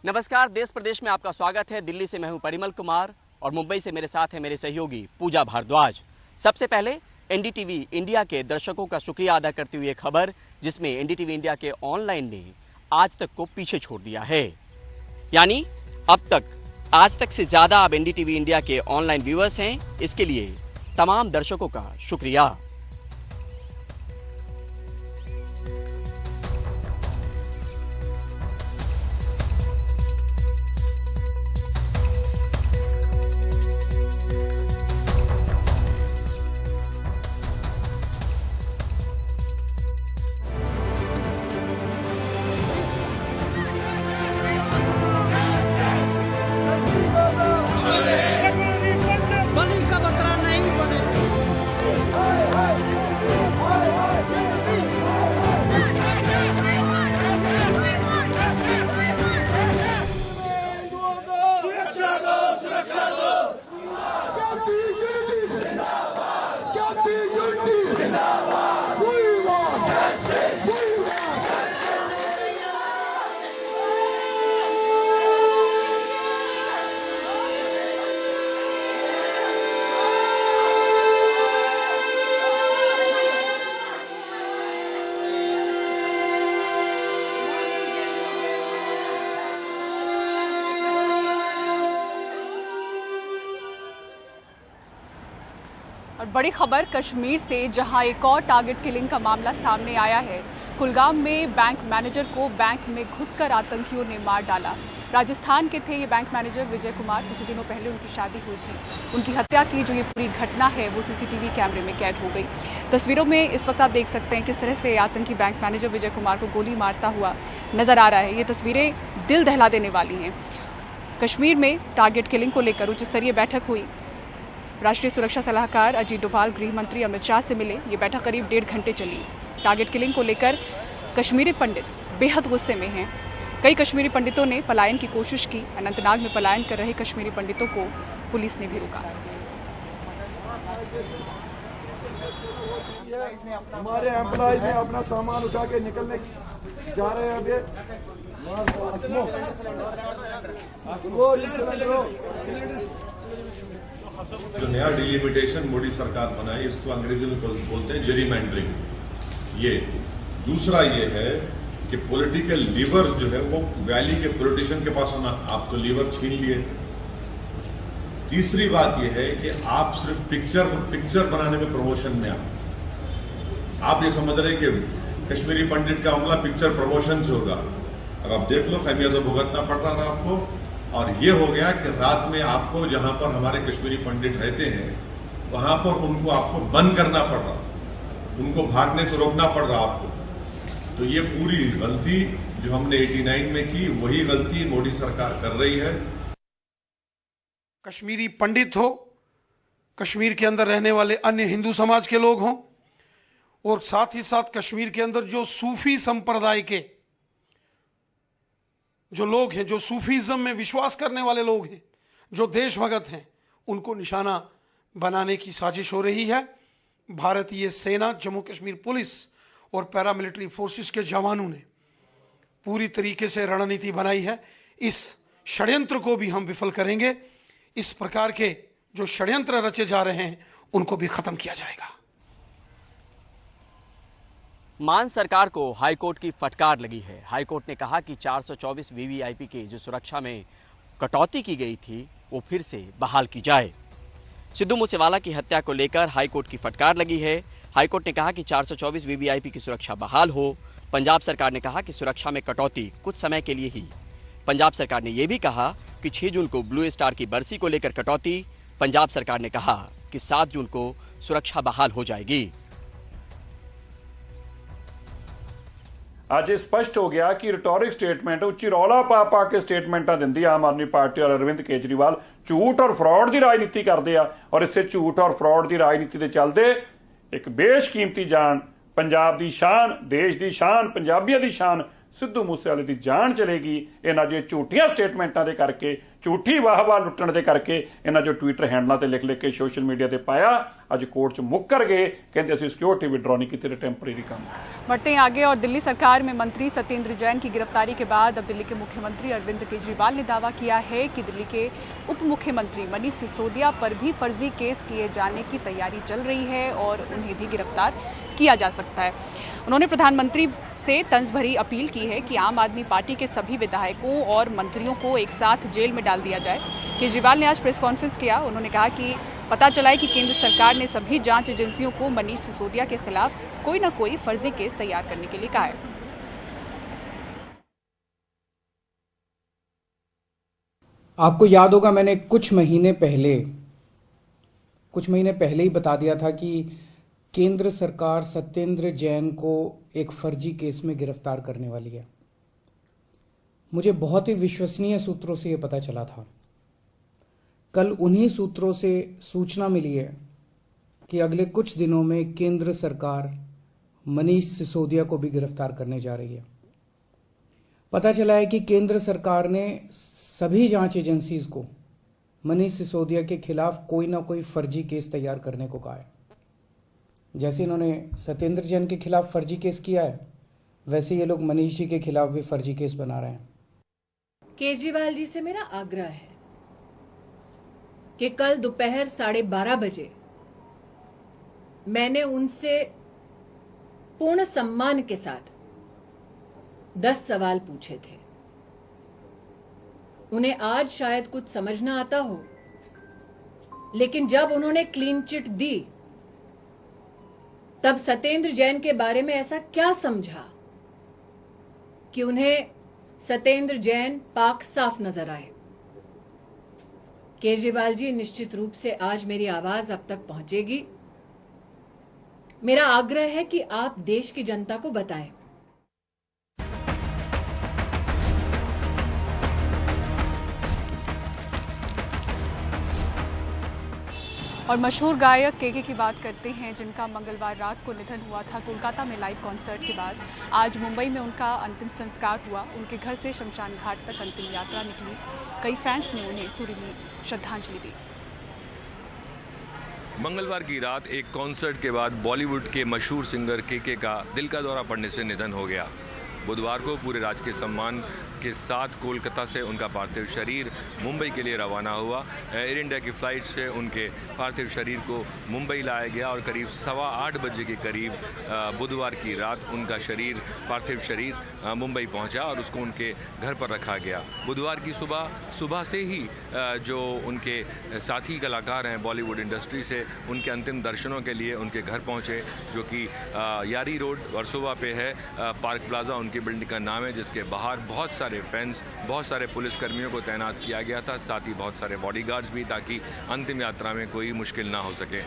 नमस्कार, देश प्रदेश में आपका स्वागत है। दिल्ली से मैं हूं परिमल कुमार और मुंबई से मेरे साथ है मेरे सहयोगी पूजा भारद्वाज। सबसे पहले एनडीटीवी इंडिया के दर्शकों का शुक्रिया अदा करते हुए खबर जिसमें एनडीटीवी इंडिया के ऑनलाइन ने आज तक को पीछे छोड़ दिया है। यानी अब तक आज तक से ज्यादा अब एनडीटीवी इंडिया के ऑनलाइन व्यूअर्स हैं। इसके लिए तमाम दर्शकों का शुक्रिया। और बड़ी खबर कश्मीर से, जहां एक और टारगेट किलिंग का मामला सामने आया है। कुलगाम में बैंक मैनेजर को बैंक में घुसकर आतंकियों ने मार डाला। राजस्थान के थे ये बैंक मैनेजर विजय कुमार। कुछ दिनों पहले उनकी शादी हुई थी। उनकी हत्या की जो ये पूरी घटना है वो सीसीटीवी कैमरे में कैद हो गई। तस्वीरों में इस वक्त आप देख सकते हैं किस तरह से आतंकी बैंक मैनेजर विजय कुमार को गोली मारता हुआ नजर आ रहा है। ये तस्वीरें दिल दहला देने वाली हैं। कश्मीर में टारगेट किलिंग को लेकर उच्च स्तरीय बैठक हुई। राष्ट्रीय सुरक्षा सलाहकार अजीत डोभाल गृह मंत्री अमित शाह से मिले। ये बैठक करीब 1.5 घंटे चली। टारगेट किलिंग को लेकर कश्मीरी पंडित बेहद गुस्से में हैं। कई कश्मीरी पंडितों ने पलायन की कोशिश की। अनंतनाग में पलायन कर रहे कश्मीरी पंडितों को पुलिस ने भी रोका। हमारे एम्प्लॉयज ने अपना सामान उठा के निकलने जा रहे हैं। अभी जो नया डिलिमिटेशन मोदी सरकार बनाई इसको अंग्रेजी में बोलते हैं जेरीमैंडरिंग। ये दूसरा ये है कि पॉलिटिकल लीवर जो है वो वैली के पॉलिटिशियन के पास होना, आप तो लीवर छीन लिए। तीसरी बात ये है कि आप सिर्फ पिक्चर बनाने में प्रमोशन में आप ये समझ रहे कि कश्मीरी पंडित का हमला पिक्चर प्रमोशन से होगा। अब आप देख लो, खमियाजा भुगतना पड़ रहा था आपको। और ये हो गया कि रात में आपको जहां पर हमारे कश्मीरी पंडित रहते हैं वहां पर उनको आपको बंद करना पड़ रहा, उनको भागने से रोकना पड़ रहा आपको। तो ये पूरी गलती जो हमने 89 में की वही गलती मोदी सरकार कर रही है। कश्मीरी पंडित हो, कश्मीर के अंदर रहने वाले अन्य हिंदू समाज के लोग हों, और साथ ही साथ कश्मीर के अंदर जो सूफी संप्रदाय के जो लोग हैं, जो सूफीज्म में विश्वास करने वाले लोग हैं, जो देशभगत हैं, उनको निशाना बनाने की साजिश हो रही है। भारतीय सेना, जम्मू कश्मीर पुलिस और पैरामिलिट्री फोर्सेस के जवानों ने पूरी तरीके से रणनीति बनाई है। इस षड्यंत्र को भी हम विफल करेंगे। इस प्रकार के जो षड्यंत्र रचे जा रहे हैं उनको भी खत्म किया जाएगा। मान सरकार को हाईकोर्ट की फटकार लगी है। हाईकोर्ट ने कहा कि 424 वीवीआईपी के जो सुरक्षा में कटौती की गई थी वो फिर से बहाल की जाए। सिद्धू मूसेवाला की हत्या को लेकर हाईकोर्ट की फटकार लगी है। हाईकोर्ट ने कहा कि 424 वीवीआईपी की सुरक्षा बहाल हो। पंजाब सरकार ने कहा कि सुरक्षा में कटौती कुछ समय के लिए ही। पंजाब सरकार ने यह भी कहा कि 6 जून को ब्लू स्टार की बरसी को लेकर कटौती। पंजाब सरकार ने कहा कि 7 जून को सुरक्षा बहाल हो जाएगी। ਅੱਜ स्पष्ट हो गया कि रिटोरिक स्टेटमेंट उच्ची रौला पा के स्टेटमेंटां दिंदी आम आदमी पार्टी और अरविंद केजरीवाल झूठ और फ्रॉड की राजनीति करते हैं। और इसे झूठ और फ्रॉड की राजनीति के चलते एक बेशकीमती जान, पंजाब की शान, देश की शान, पंजाबियों की शान ਸਿੱਧੂ ਮੂਸੇਵਾਲੇ ਦੀ ਜਾਨ ਚਲੇਗੀ ਇਹਨਾਂ ਦੀਆਂ ਝੂਠੀਆਂ ਸਟੇਟਮੈਂਟਾਂ ਦੇ ਕਰਕੇ, ਝੂਠੀ ਵਾਹਵਾਹ ਲੁੱਟਣ ਦੇ ਕਰਕੇ। ਇਹਨਾਂ ਜੋ ਟਵਿੱਟਰ ਹੈਂਡਲਾਂ ਤੇ ਲਿਖ ਕੇ ਸੋਸ਼ਲ ਮੀਡੀਆ ਤੇ ਪਾਇਆ, ਅੱਜ कोर्ट च मुकर गए, कहते असं सिक्योरिटी विड्रॉ नहीं की, टेम्परेरी काम। बढ़ते हैं आगे और दिल्ली सरकार में मंत्री सत्येंद्र जैन की गिरफ्तारी के बाद अब दिल्ली के मुख्यमंत्री अरविंद केजरीवाल ने दावा किया है कि दिल्ली के उप मुख्यमंत्री मनीष सिसोदिया पर भी फर्जी केस किए जाने की तैयारी चल रही है और उन्हें भी गिरफ्तार किया जा सकता है। उन्होंने प्रधानमंत्री से तंज भरी अपील की है कि आम आदमी पार्टी के सभी विधायकों और मंत्रियों को एक साथ जेल में डाल दिया जाए। केजरीवाल ने आज प्रेस कॉन्फ्रेंस किया। उन्होंने कहा कि पता चला है कि केंद्र सरकार ने सभी जांच एजेंसियों को मनीष सिसोदिया के खिलाफ कोई न कोई फर्जी केस तैयार करने के लिए कहा है। आपको याद होगा, मैंने कुछ महीने पहले ही बता दिया था कि केंद्र सरकार सत्येंद्र जैन को एक फर्जी केस में गिरफ्तार करने वाली है। मुझे बहुत ही विश्वसनीय सूत्रों से यह पता चला था। कल उन्हीं सूत्रों से सूचना मिली है कि अगले कुछ दिनों में केंद्र सरकार मनीष सिसोदिया को भी गिरफ्तार करने जा रही है। पता चला है कि केंद्र सरकार ने सभी जांच एजेंसीज को मनीष सिसोदिया के खिलाफ कोई ना कोई फर्जी केस तैयार करने को कहा है। जैसे इन्होंने सत्येंद्र जैन के खिलाफ फर्जी केस किया है, वैसे ये लोग मनीष जी के खिलाफ भी फर्जी केस बना रहे हैं। केजरीवाल जी से मेरा आग्रह है कि कल दोपहर 12:30 बजे मैंने उनसे पूर्ण सम्मान के साथ 10 सवाल पूछे थे। उन्हें आज शायद कुछ समझ ना आता हो, लेकिन जब उन्होंने क्लीन चिट दी तब सत्येंद्र जैन के बारे में ऐसा क्या समझा कि उन्हें सत्येंद्र जैन पाक साफ नजर आए। केजरीवाल जी, निश्चित रूप से आज मेरी आवाज अब तक पहुंचेगी। मेरा आग्रह है कि आप देश की जनता को बताएं। और मशहूर गायक केके की बात करते हैं, जिनका मंगलवार रात को निधन हुआ था। कोलकाता में लाइव कॉन्सर्ट के बाद आज मुंबई में उनका अंतिम संस्कार हुआ। उनके घर से शमशान घाट तक अंतिम यात्रा निकली। कई फैंस ने उन्हें सुरीली श्रद्धांजलि दी। मंगलवार की रात एक कॉन्सर्ट के बाद बॉलीवुड के मशहूर सिंगर केके का दिल का दौरा पड़ने से निधन हो गया। बुधवार को पूरे राजकीय सम्मान के साथ कोलकाता से उनका पार्थिव शरीर मुंबई के लिए रवाना हुआ। एयर इंडिया की फ़्लाइट से उनके पार्थिव शरीर को मुंबई लाया गया और करीब 8:15 बजे के करीब बुधवार की रात उनका पार्थिव शरीर मुंबई पहुंचा और उसको उनके घर पर रखा गया। बुधवार की सुबह से ही जो उनके साथी कलाकार हैं बॉलीवुड इंडस्ट्री से, उनके अंतिम दर्शनों के लिए उनके घर पहुँचे, जो कि यारी रोड वर्सोवा पे है। पार्क प्लाजा उनकी बिल्डिंग का नाम है, जिसके बाहर बहुत सारे फैंस, बहुत सारे पुलिसकर्मियों को तैनात किया गया था, साथ ही बहुत सारे बॉडीगार्ड्स भी, ताकि अंतिम यात्रा में कोई मुश्किल ना हो सके।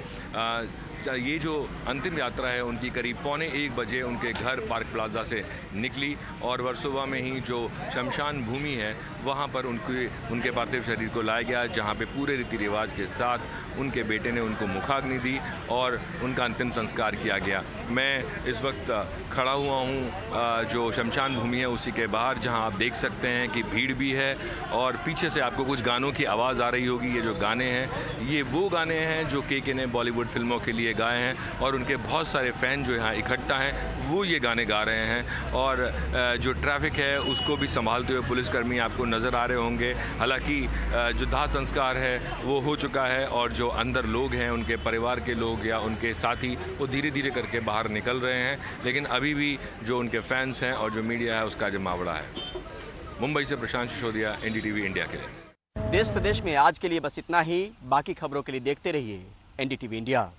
ये जो अंतिम यात्रा है उनकी करीब 12:45 बजे उनके घर पार्क प्लाजा से निकली और वर्सोवा में ही जो शमशान भूमि है वहाँ पर उनके पार्थिव शरीर को लाया गया, जहाँ पे पूरे रीति रिवाज के साथ उनके बेटे ने उनको मुखाग्नि दी और उनका अंतिम संस्कार किया गया। मैं इस वक्त खड़ा हुआ हूँ जो शमशान भूमि है उसी के बाहर, जहाँ आप देख सकते हैं कि भीड़ भी है और पीछे से आपको कुछ गानों की आवाज़ आ रही होगी। ये जो गाने हैं ये वो गाने हैं जो केके ने बॉलीवुड फिल्मों के लिए गाए हैं और उनके बहुत सारे फ़ैन जो यहाँ इकट्ठा हैं वो ये गाने गा रहे हैं। और जो ट्रैफिक है उसको भी संभालते हुए पुलिसकर्मी आपको नज़र आ रहे होंगे। हालांकि जो दाह संस्कार है वो हो चुका है और जो अंदर लोग हैं, उनके परिवार के लोग या उनके साथी, वो धीरे धीरे करके बाहर निकल रहे हैं, लेकिन अभी भी जो उनके फैंस हैं और जो मीडिया है उसका जमावड़ा है। मुंबई से प्रशांत सिसोदिया, एनडीटीवी इंडिया के लिए। देश प्रदेश में आज के लिए बस इतना ही। बाकी खबरों के लिए देखते रहिए एनडीटीवी इंडिया।